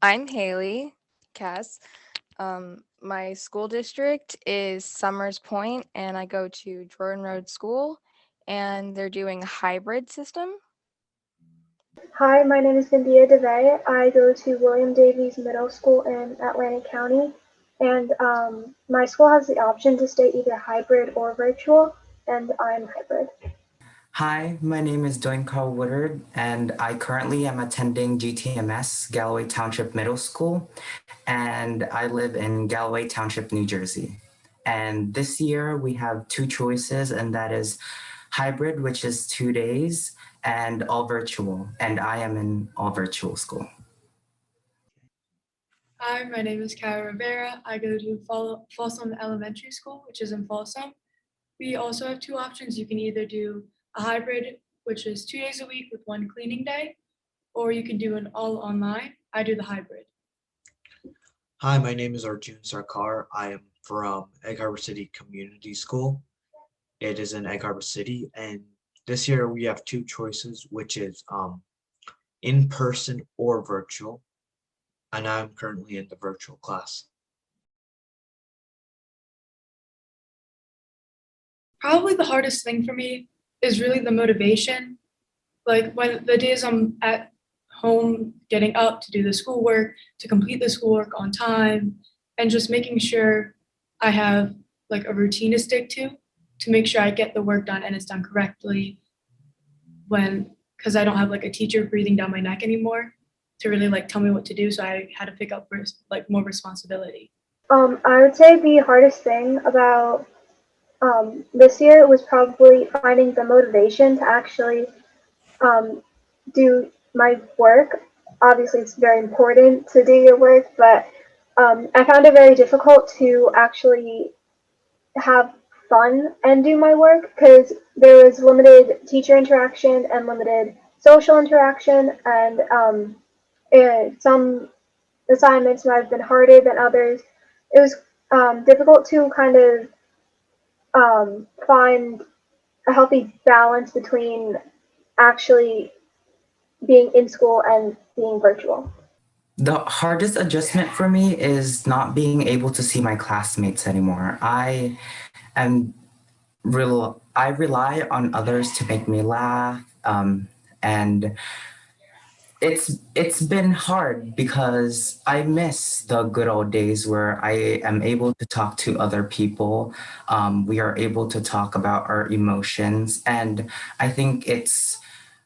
I'm Haylee, Cass. My school district is Summers Point, and I go to Jordan Road School, and they're doing a hybrid system. Hi, my name is Bindiya Davies. I go to William Davies Middle School in Atlantic County, and my school has the option to stay either hybrid or virtual, and I'm hybrid. Hi, my name is Dwayne Woodard, and I currently am attending GTMS, Galloway Township Middle School, and I live in Galloway Township, New Jersey. And this year we have two choices, and that is hybrid, which is 2 days, and all virtual. And I am in all virtual school. Hi, my name is Cara Rivera. I go to Folsom Elementary School, which is in Folsom. We also have two options. You can either do a hybrid, which is 2 days a week with one cleaning day, or you can do an all online. I do the hybrid. Hi, my name is Arjun Sakar. I am from Egg Harbor City Community School. It is in Egg Harbor City, and this year we have two choices, which is in person or virtual, and I'm currently in the virtual class. Probably the hardest thing for me is really the motivation. Like when the days I'm at home getting up to do the schoolwork, to complete the schoolwork on time, and just making sure I have like a routine to stick to make sure I get the work done and it's done correctly because I don't have like a teacher breathing down my neck anymore to really like tell me what to do. So I had to pick up like more responsibility. I would say the hardest thing about this year was probably finding the motivation to actually um, do my work. Obviously, it's very important to do your work, but I found it very difficult to actually have fun and do my work because there was limited teacher interaction and limited social interaction, and some assignments might have been harder than others. It was difficult to kind of find a healthy balance between actually being in school and being virtual. The hardest adjustment for me is not being able to see my classmates anymore. Am I rely on others to make me laugh, and it's been hard because I miss the good old days where I am able to talk to other people. We are able to talk about our emotions, and I think it's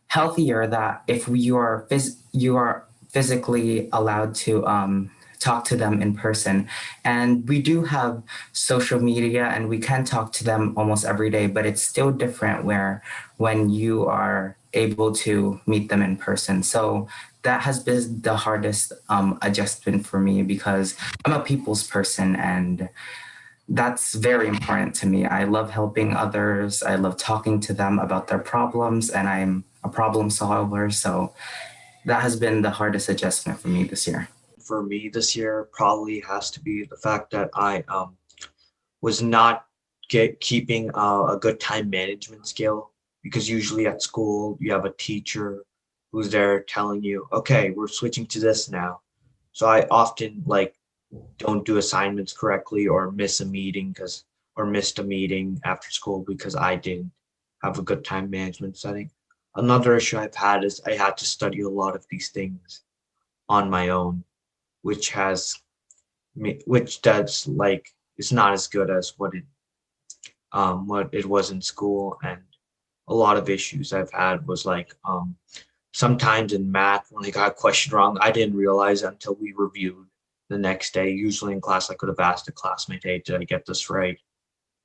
healthier that if you are physically allowed to talk to them in person. And we do have social media and we can talk to them almost every day, but it's still different where when you are able to meet them in person. So that has been the hardest adjustment for me because I'm a people's person, and that's very important to me. I love helping others. I love talking to them about their problems, and I'm a problem solver. So that has been the hardest adjustment for me this year. For me this year probably has to be the fact that I was not keeping a good time management skill, because usually at school you have a teacher who's there telling you, okay, we're switching to this now. So I often like don't do assignments correctly or miss a meeting or missed a meeting after school because I didn't have a good time management setting. Another issue I've had is I had to study a lot of these things on my own, which has which does like it's not as good as what it was in school. And a lot of issues I've had was like sometimes in math when I got a question wrong, I didn't realize until we reviewed the next day. Usually in class I could have asked a classmate, hey, did I get this right?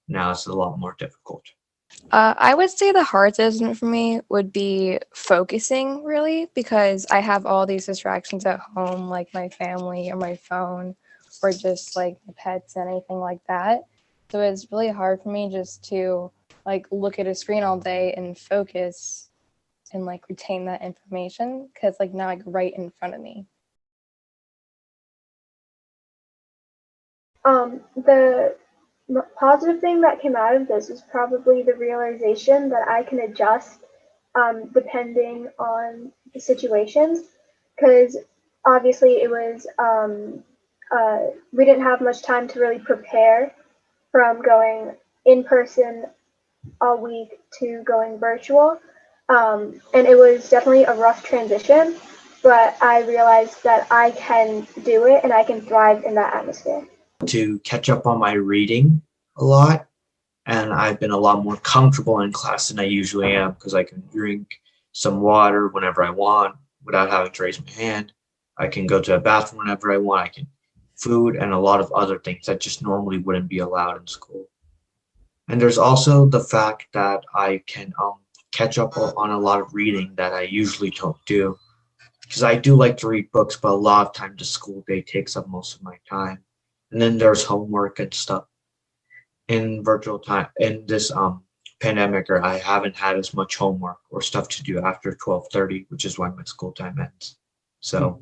Now it's a lot more difficult. I would say the hardest adjustment for me would be focusing, really, because I have all these distractions at home, like my family or my phone, or just like my pets and anything like that. So it's really hard for me just to like look at a screen all day and focus and like retain that information because like now like right in front of me. The positive thing that came out of this is probably the realization that I can adjust depending on the situations. Because obviously it was we didn't have much time to really prepare from going in person all week to going virtual. And it was definitely a rough transition, but I realized that I can do it and I can thrive in that atmosphere. To catch up on my reading a lot, and I've been a lot more comfortable in class than I usually am because I can drink some water whenever I want without having to raise my hand. I can go to a bathroom whenever I want. I can food and a lot of other things that just normally wouldn't be allowed in school. And there's also the fact that I can catch up on a lot of reading that I usually don't do because I do like to read books, but a lot of time the school day takes up most of my time. And then there's homework and stuff in virtual time in this pandemic, or I haven't had as much homework or stuff to do after 12:30, which is why my school time ends. So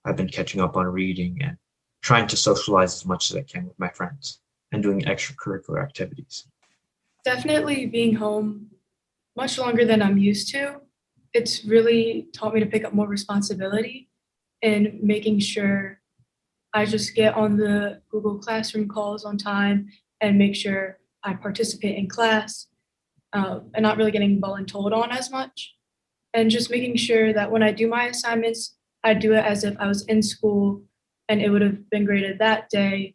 I've been catching up on reading and trying to socialize as much as I can with my friends and doing extracurricular activities. Definitely being home much longer than I'm used to. It's really taught me to pick up more responsibility and making sure I just get on the Google Classroom calls on time and make sure I participate in class and not really getting voluntold on as much. And just making sure that when I do my assignments, I do it as if I was in school and it would have been graded that day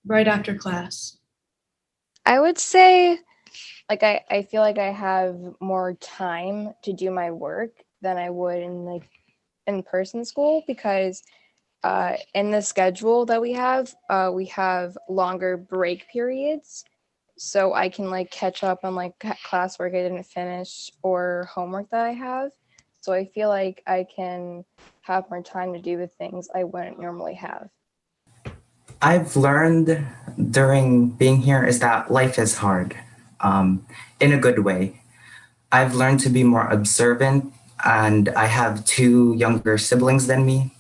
right after class. I would say, like, I feel like I have more time to do my work than I would in like in-person school because in the schedule that we have longer break periods, so I can like catch up on like classwork I didn't finish or homework that I have. So I feel like I can have more time to do the things I wouldn't normally have. I've learned during being here is that life is hard, in a good way. I've learned to be more observant, and I have two younger siblings than me.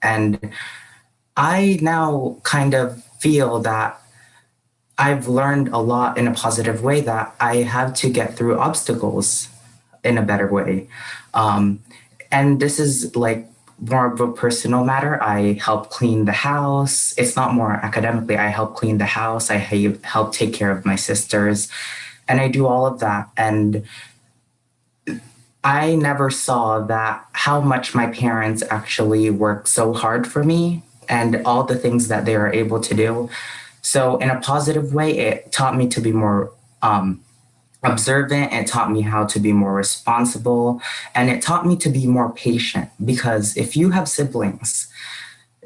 And I now kind of feel that I've learned a lot in a positive way that I have to get through obstacles in a better way. And this is like more of a personal matter. I help clean the house. It's not more academically. I help clean the house. I help take care of my sisters. And I do all of that. And I never saw that how much my parents actually work so hard for me and all the things that they are able to do. So in a positive way, it taught me to be more observant. It taught me how to be more responsible, and it taught me to be more patient, because if you have siblings,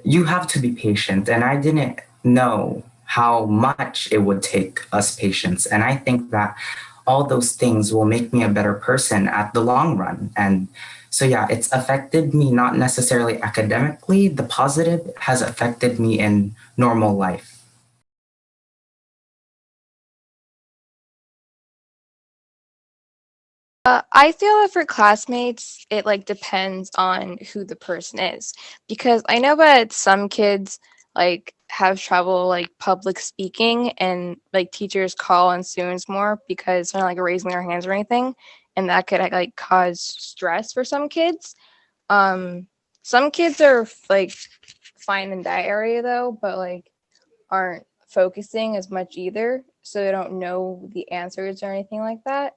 you have to be patient. And I didn't know how much it would take us patience. And I think that all those things will make me a better person at the long run. And so, yeah, it's affected me not necessarily academically. The positive has affected me in normal life. I feel that for classmates, it like depends on who the person is, because I know that some kids like have trouble like public speaking, and like teachers call on students more because they're not like raising their hands or anything, and that could like cause stress for some kids. Some kids are like fine in that area though, but like aren't focusing as much either, so they don't know the answers or anything like that.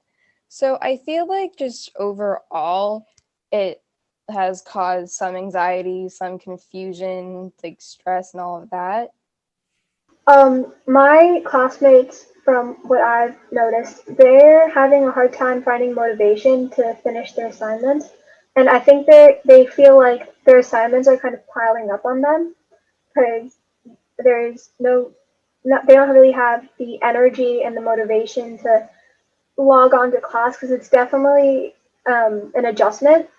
So I feel like just overall, it has caused some anxiety, some confusion, like stress and all of that. My classmates, from what I've noticed, they're having a hard time finding motivation to finish their assignments, and I think they feel like their assignments are kind of piling up on them because there's they don't really have the energy and the motivation to log on to class because it's definitely an adjustment,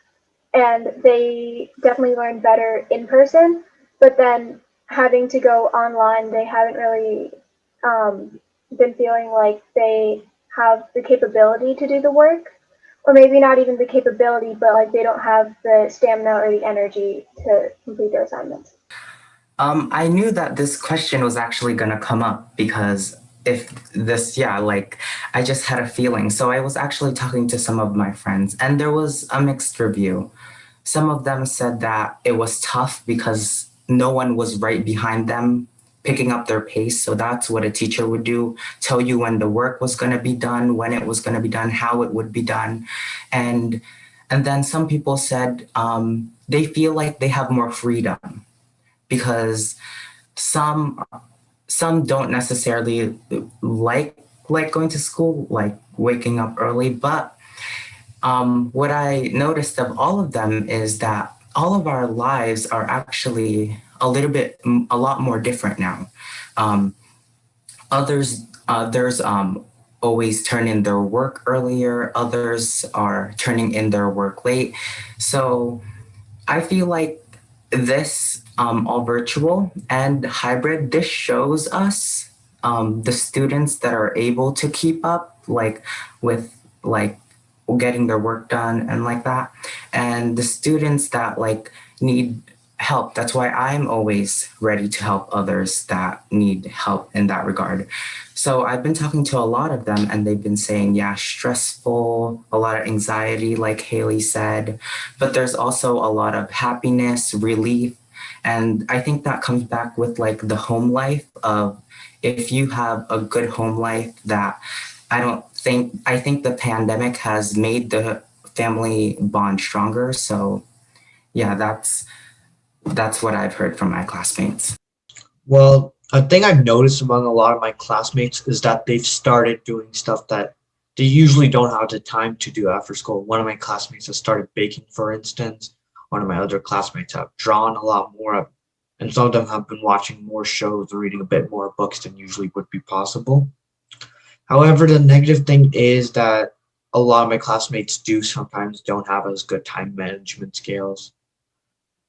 and they definitely learn better in person. But then having to go online, they haven't really been feeling like they have the capability to do the work, or maybe not even the capability, but like they don't have the stamina or the energy to complete their assignments. I knew that this question was actually going to come up because if this, yeah, like I just had a feeling. So I was actually talking to some of my friends, and there was a mixed review. some of them said that it was tough because no one was right behind them picking up their pace. So that's what a teacher would do, tell you when the work was going to be done, when it was going to be done, how it would be done. And then some people said they feel like they have more freedom because some don't necessarily like going to school, like waking up early. But what I noticed of all of them is that all of our lives are actually a lot more different now. Um, others always turn in their work earlier. Others are turning in their work late. So I feel like this all virtual and hybrid, this shows us the students that are able to keep up with like getting their work done and like that, and the students that need help. That's why I'm always ready to help others that need help in that regard. So I've been talking to a lot of them and they've been saying, yeah, stressful, a lot of anxiety, like Haylee said, but there's also a lot of happiness, relief. And I think that comes back with the home life of, if you have a good home life, that I think the pandemic has made the family bond stronger. So yeah, that's what I've heard from my classmates. Well, a thing I've noticed among a lot of my classmates is that they've started doing stuff that they usually don't have the time to do after school. One of my classmates has started baking, for instance. One of my other classmates have drawn a lot more, and some of them have been watching more shows or reading a bit more books than usually would be possible. However, the negative thing is that a lot of my classmates do sometimes don't have as good time management skills,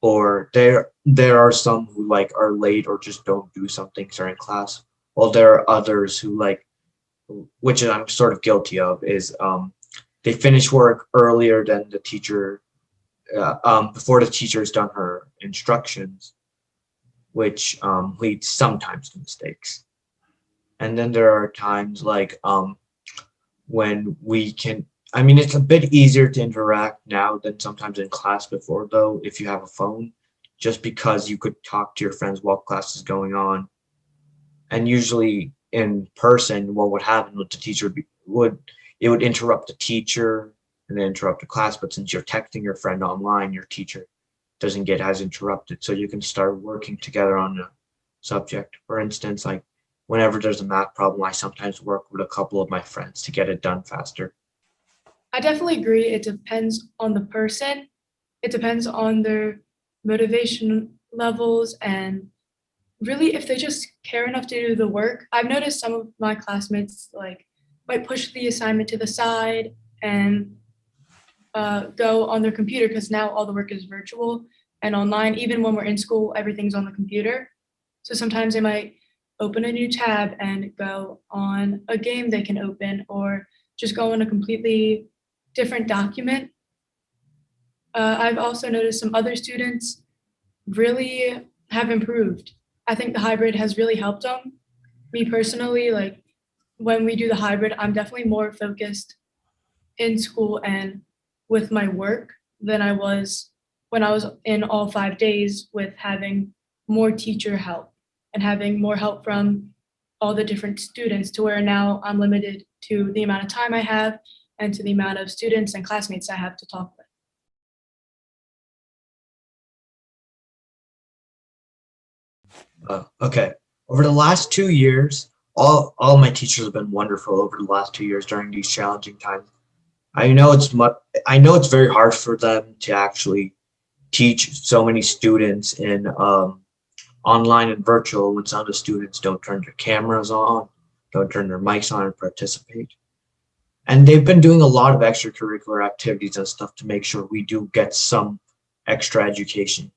or there are some who are late or just don't do something during class, while there are others who which I'm sort of guilty of, is they finish work earlier than the teacher, before the teacher's done her instructions, which leads sometimes to mistakes. And then there are times when we can, I mean, it's a bit easier to interact now than sometimes in class before, though, if you have a phone, just because you could talk to your friends while class is going on. And usually in person, what would happen with the teacher would interrupt the teacher and then interrupt the class. But since you're texting your friend online, your teacher doesn't get as interrupted. So you can start working together on a subject. For instance, whenever there's a math problem, I sometimes work with a couple of my friends to get it done faster. I definitely agree. It depends on the person. It depends on their motivation levels and really if they just care enough to do the work. I've noticed some of my classmates might push the assignment to the side and go on their computer, because now all the work is virtual and online. Even when we're in school, everything's on the computer. So sometimes they might open a new tab and go on a game they can open, or just go on a completely different document. I've also noticed some other students really have improved. I think the hybrid has really helped them. Me personally, when we do the hybrid, I'm definitely more focused in school and with my work than I was when I was in all 5 days, with having more teacher help and having more help from all the different students, to where now I'm limited to the amount of time I have and to the amount of students and classmates I have to talk with. Okay. Over the last 2 years, all my teachers have been wonderful over the last 2 years during these challenging times. I know it's very hard for them to actually teach so many students in online and virtual when some of the students don't turn their cameras on, don't turn their mics on and participate. And they've been doing a lot of extracurricular activities and stuff to make sure we do get some extra education,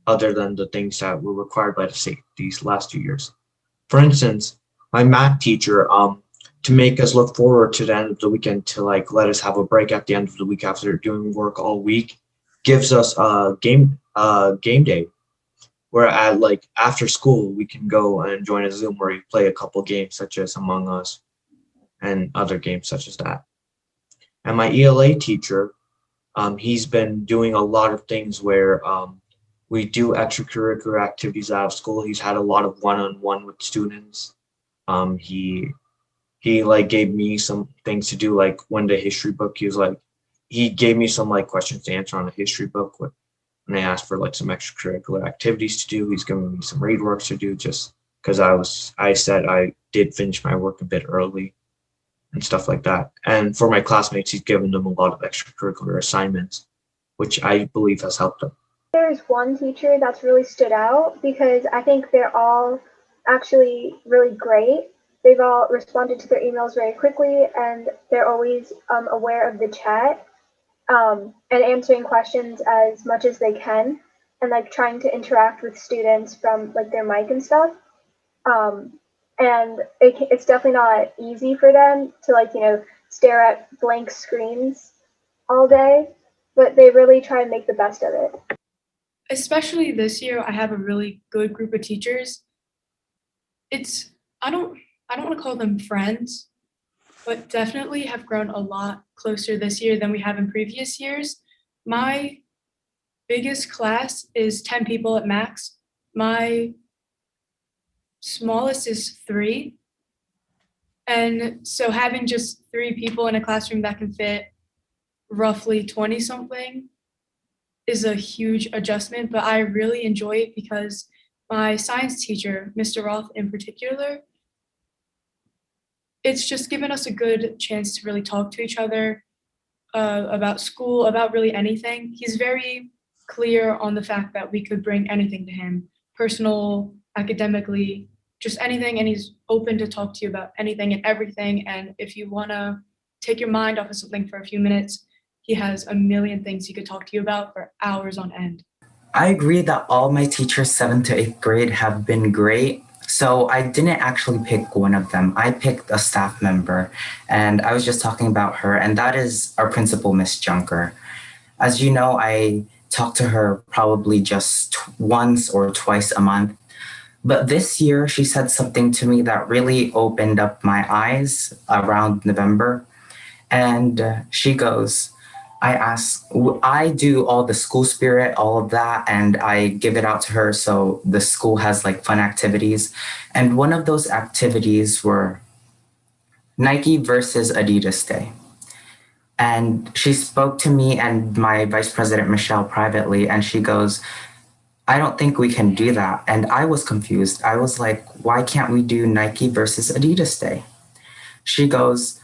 other than the things that were required by the state these last 2 years. For instance, my math teacher, to make us look forward to the end of the weekend, to let us have a break at the end of the week after doing work all week, gives us a game day, where at after school we can go and join a Zoom where we play a couple games such as Among Us and other games such as that. And my ELA teacher, He's been doing a lot of things where we do extracurricular activities out of school. He's had a lot of one-on-one with students. He like gave me some things to do, like when the history book, he gave me some like questions to answer on the history book when I asked for like some extracurricular activities to do. He's giving me some read works to do just because I said I did finish my work a bit early and stuff like that. And for my classmates, he's given them a lot of extracurricular assignments, which I believe has helped them. There's one teacher that's really stood out because I think they're all actually really great. They've all responded to their emails very quickly and they're always aware of the chat and answering questions as much as they can and like trying to interact with students from like their mic and stuff. And it's definitely not easy for them to like, stare at blank screens all day, but they really try and make the best of it. Especially this year, I have a really good group of teachers. I don't want to call them friends, but definitely have grown a lot closer this year than we have in previous years. My biggest class is 10 people at max. My smallest is 3. And so having just 3 people in a classroom that can fit roughly 20 something is a huge adjustment, but I really enjoy it because my science teacher, Mr. Roth in particular, it's just given us a good chance to really talk to each other about school, about really anything. He's very clear on the fact that we could bring anything to him, personal, academically, just anything, and he's open to talk to you about anything and everything. And if you want to take your mind off of something for a few minutes, he has a million things he could talk to you about for hours on end. I agree that all my teachers 7th to 8th grade have been great. So I didn't actually pick one of them. I picked a staff member, and I was just talking about her, and that is our principal, Miss Junker. As you know, I talk to her probably just once or twice a month. But this year, she said something to me that really opened up my eyes around November. And she goes, I do all the school spirit, all of that, and I give it out to her so the school has like fun activities. And one of those activities were Nike versus Adidas Day. And she spoke to me and my vice president, Michelle, privately, and she goes, I don't think we can do that. And I was confused. I was like, why can't we do Nike versus Adidas Day? She goes,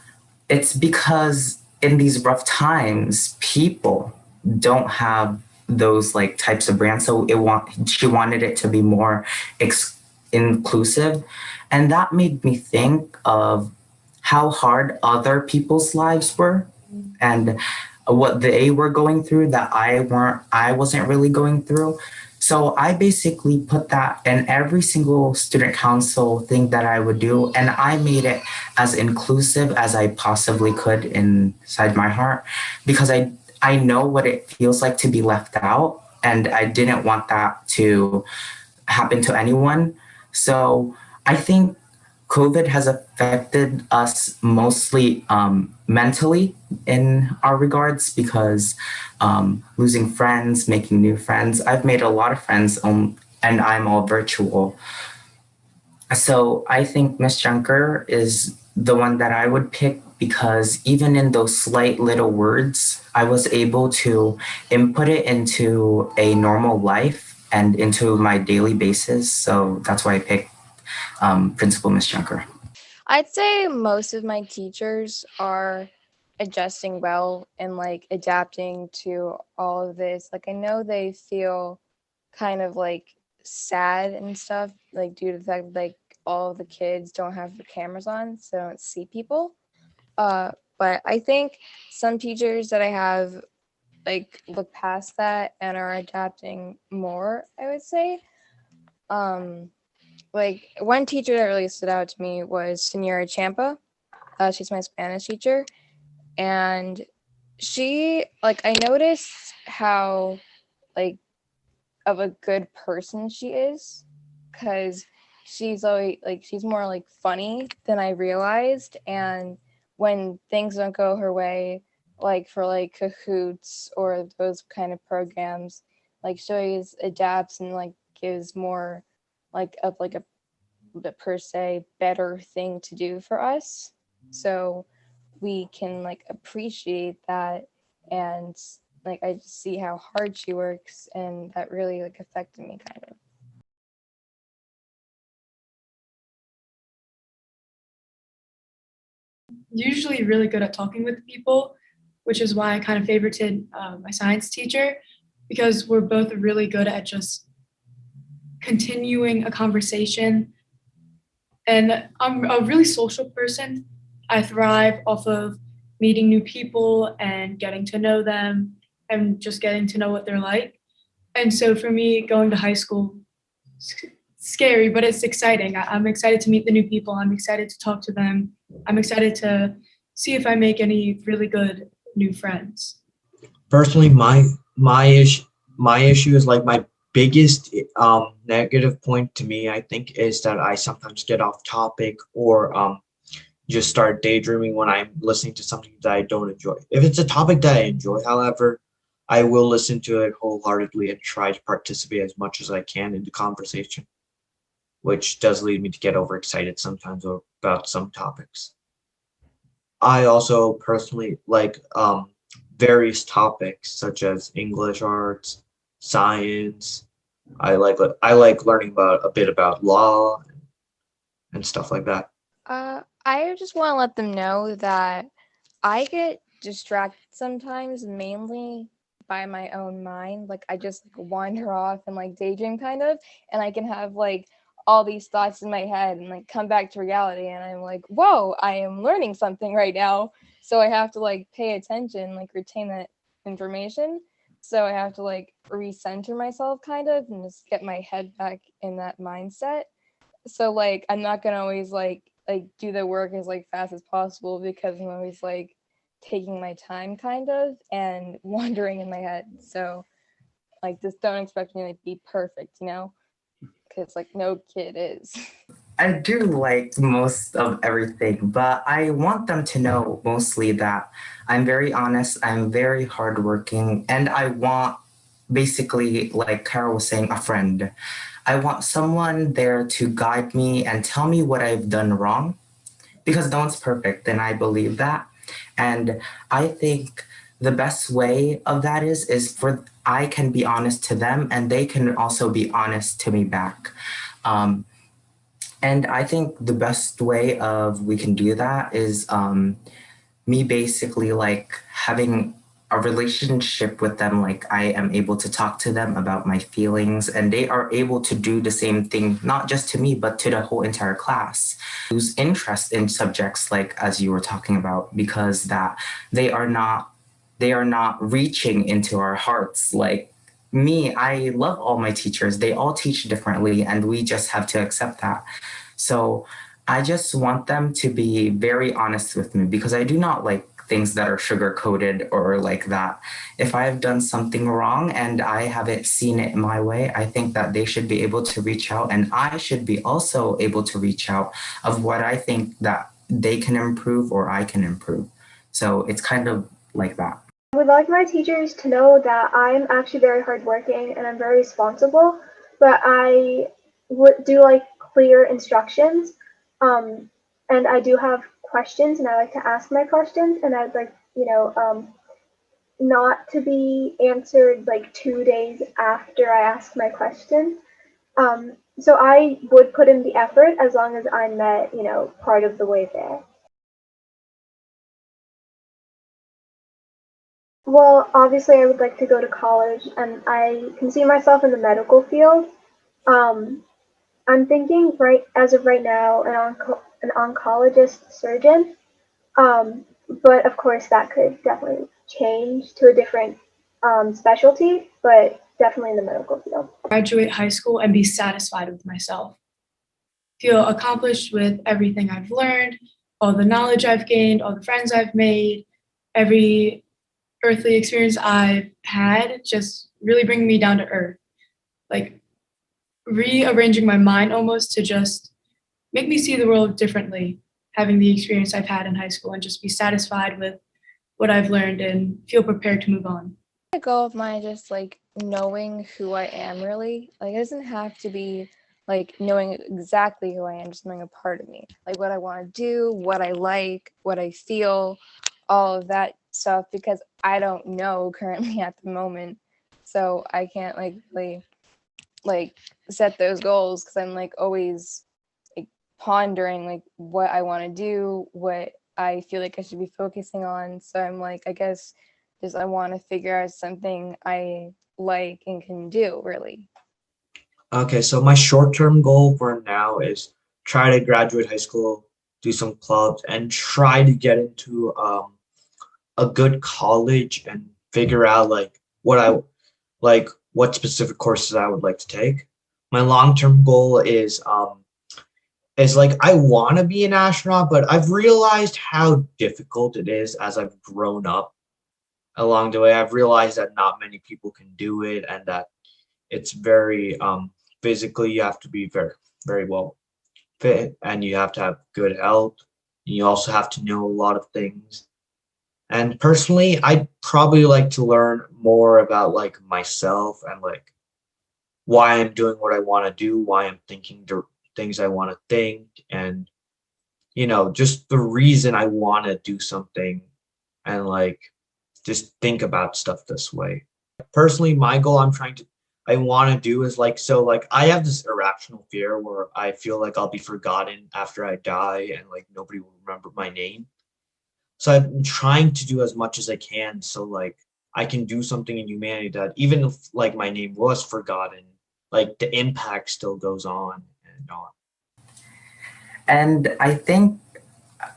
it's because in these rough times, people don't have those like types of brands. So she wanted it to be more inclusive. And that made me think of how hard other people's lives were and what they were going through that I wasn't really going through. So I basically put that in every single student council thing that I would do, and I made it as inclusive as I possibly could inside my heart, because I know what it feels like to be left out, and I didn't want that to happen to anyone. So I think COVID has affected us mostly mentally in our regards, because losing friends, making new friends. I've made a lot of friends and I'm all virtual. So I think Miss Junker is the one that I would pick, because even in those slight little words, I was able to input it into a normal life and into my daily basis. So that's why I picked Principal Miss Junker. I'd say most of my teachers are adjusting well and like adapting to all of this. Like I know they feel kind of like sad and stuff, like due to the fact that like all of the kids don't have the cameras on, so they don't see people. But I think some teachers that I have like look past that and are adapting more, I would say. Like one teacher that really stood out to me was Senora Champa. She's my Spanish teacher, and she like I noticed how like of a good person she is, because she's always like she's more like funny than I realized, and when things don't go her way like for like Cahoots or those kind of programs, like she always adapts and like gives more like of like a per se better thing to do for us. So we can like appreciate that, and like I just see how hard she works, and that really like affected me kind of. Usually really good at talking with people, which is why I kind of favorited my science teacher, because we're both really good at just continuing a conversation. And I'm a really social person. I thrive off of meeting new people and getting to know them and just getting to know what they're like. And so for me, going to high school, scary, but it's exciting. I'm excited to meet the new people. I'm excited to talk to them. I'm excited to see if I make any really good new friends. Personally, my issue is like my biggest negative point to me, I think, is that I sometimes get off topic or just start daydreaming when I'm listening to something that I don't enjoy. If it's a topic that I enjoy, however, I will listen to it wholeheartedly and try to participate as much as I can in the conversation, which does lead me to get overexcited sometimes about some topics. I also personally like various topics such as English arts, science. I like learning about a bit about law and stuff like that. I just want to let them know that I get distracted sometimes, mainly by my own mind. Like I just like wander off and like daydream kind of, and I can have like all these thoughts in my head and like come back to reality, and I'm like, whoa, I am learning something right now. So I have to like pay attention, like retain that information. So I have to like recenter myself kind of and just get my head back in that mindset. So like I'm not gonna always like do the work as like fast as possible, because I'm always like taking my time kind of and wandering in my head. So like just don't expect me to like, be perfect, you know, because like no kid is. I do like most of everything, but I want them to know mostly that I'm very honest, I'm very hardworking, and I want basically, like Cara was saying, a friend. I want someone there to guide me and tell me what I've done wrong, because no one's perfect, and I believe that. And I think the best way of that is for I can be honest to them, and they can also be honest to me back. Um, and I think the best way of we can do that is me basically like having a relationship with them. Like I am able to talk to them about my feelings, and they are able to do the same thing, not just to me, but to the whole entire class. Lose interest in subjects like as you were talking about, because that they are not reaching into our hearts. Like me, I love all my teachers. They all teach differently, and we just have to accept that. So I just want them to be very honest with me, because I do not like things that are sugar coated or like that. If I have done something wrong and I haven't seen it my way, I think that they should be able to reach out, and I should be also able to reach out of what I think that they can improve or I can improve. So it's kind of like that. I would like my teachers to know that I'm actually very hardworking and I'm very responsible, but I would do like clear instructions. And I do have questions, and I like to ask my questions, and I'd like, not to be answered like 2 days after I ask my question. So I would put in the effort as long as I met, part of the way there. Well, obviously, I would like to go to college, and I can see myself in the medical field. Um, I'm thinking as of right now, an oncologist surgeon. But of course, that could definitely change to a different specialty, but definitely in the medical field. Graduate high school and be satisfied with myself. Feel accomplished with everything I've learned, all the knowledge I've gained, all the friends I've made, every earthly experience I've had, just really bringing me down to earth. Like rearranging my mind almost to just make me see the world differently, having the experience I've had in high school, and just be satisfied with what I've learned and feel prepared to move on. A goal of mine is just like knowing who I am really. Like it doesn't have to be like knowing exactly who I am, just knowing a part of me. Like what I want to do, what I like, what I feel, all of that stuff because I don't know currently at the moment. So I can't like really like set those goals because I'm like always like pondering like what I want to do, what I feel like I should be focusing on. So I'm like, I guess just I want to figure out something I like and can do really. Okay, so my short-term goal for now is try to graduate high school, do some clubs, and try to get into a good college and figure out what specific courses I would like to take. My long-term goal is like I want to be an astronaut, but I've realized how difficult it is as I've grown up along the way. I've realized that not many people can do it and that it's very physically you have to be very, very well fit and you have to have good health. You also have to know a lot of things. And personally, I'd probably like to learn more about like myself and like why I'm doing what I want to do, why I'm thinking the things I want to think, and just the reason I want to do something and like just think about stuff this way. Personally, my goal I want to do is like I have this irrational fear where I feel like I'll be forgotten after I die and like nobody will remember my name. So I've been trying to do as much as I can so like I can do something in humanity that even if like my name was forgotten, like the impact still goes on and on. And I think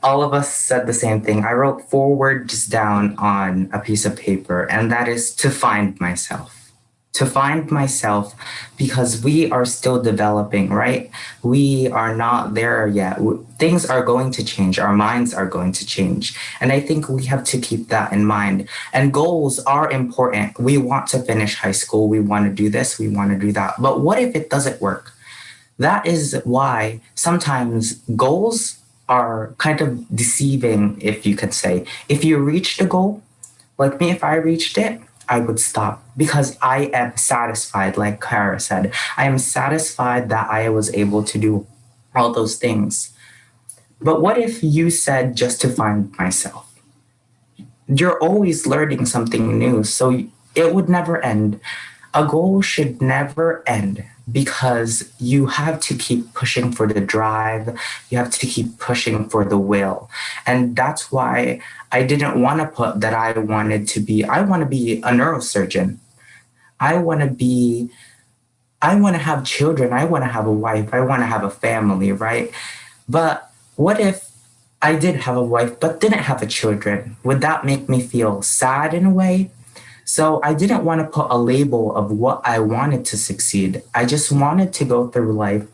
all of us said the same thing. I wrote 4 words down on a piece of paper, and that is to find myself. To find myself because we are still developing, right? We are not there yet. Things are going to change. Our minds are going to change. And I think we have to keep that in mind. And goals are important. We want to finish high school. We want to do this. We want to do that. But what if it doesn't work? That is why sometimes goals are kind of deceiving, if you could say. If you reach the goal, like me, if I reached it, I would stop because I am satisfied, like Cara said. I am satisfied that I was able to do all those things. But what if you said just to find myself? You're always learning something new, so it would never end. A goal should never end because you have to keep pushing for the drive. You have to keep pushing for the will. And that's why I didn't want to put that I want to be a neurosurgeon. I want to have children. I want to have a wife. I want to have a family, right? But what if I did have a wife but didn't have a children? Would that make me feel sad in a way? So I didn't want to put a label of what I wanted to succeed. I just wanted to go through life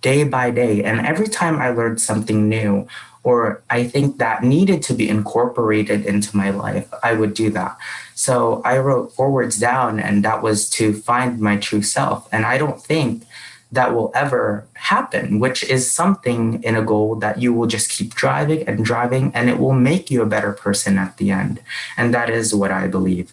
day by day. And every time I learned something new, or I think that needed to be incorporated into my life, I would do that. So I wrote 4 words down, and that was to find my true self. And I don't think that will ever happen, which is something in a goal that you will just keep driving, and it will make you a better person at the end. And that is what I believe.